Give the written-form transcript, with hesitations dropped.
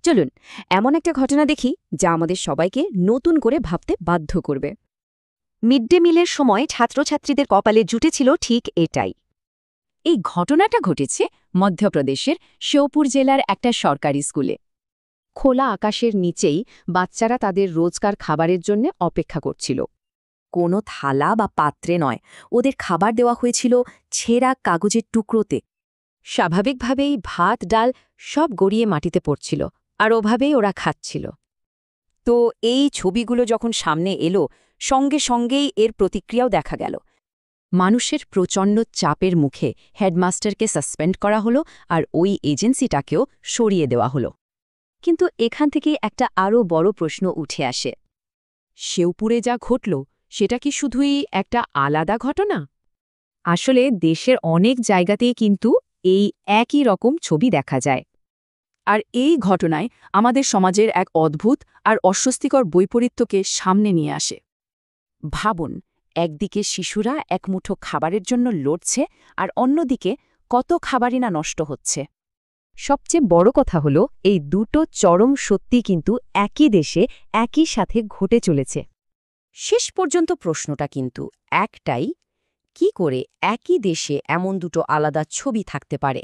চলুন এমন একটা ঘটনা দেখি যা আমাদের সবাইকে নতুন করে ভাবতে বাধ্য করবে। মিড ডে মিলের সময় ছাত্রছাত্রীদের কপালে জুটেছিল ঠিক এটাই। এই ঘটনাটা ঘটেছে মধ্যপ্রদেশের শিওপুর জেলার একটা সরকারি স্কুলে। খোলা আকাশের নিচেই বাচ্চারা তাদের রোজকার খাবারের জন্য অপেক্ষা করছিল। কোনো থালা বা পাত্রে নয়, ওদের খাবার দেওয়া হয়েছিল ছেঁড়া কাগজের টুকরোতে। স্বাভাবিকভাবেই ভাত ডাল সব গড়িয়ে মাটিতে পড়ছিল, আর ওভাবেই ওরা খাচ্ছিল। তো এই ছবিগুলো যখন সামনে এলো, সঙ্গে সঙ্গেই এর প্রতিক্রিয়াও দেখা গেল। মানুষের প্রচণ্ড চাপের মুখে হেডমাস্টারকে সাসপেন্ড করা হলো, আর ওই এজেন্সিটাকেও সরিয়ে দেওয়া হলো। কিন্তু এখান থেকে একটা আরও বড় প্রশ্ন উঠে আসে। শিওপুরে যা ঘটল সেটা কি শুধুই একটা আলাদা ঘটনা? আসলে দেশের অনেক জায়গাতেই কিন্তু এই একই রকম ছবি দেখা যায়। আর এই ঘটনায় আমাদের সমাজের এক অদ্ভুত আর অস্বস্তিকর বৈপরীত্যকে সামনে নিয়ে আসে। ভাবুন, একদিকে শিশুরা এক মুঠো খাবারের জন্য লড়ছে, আর অন্যদিকে কত খাবারই না নষ্ট হচ্ছে। সবচেয়ে বড় কথা হলো, এই দুটো চরম সত্যি কিন্তু একই দেশে একই সাথে ঘটে চলেছে। শেষ পর্যন্ত প্রশ্নটা কিন্তু একটাই, কি করে একই দেশে এমন দুটো আলাদা ছবি থাকতে পারে?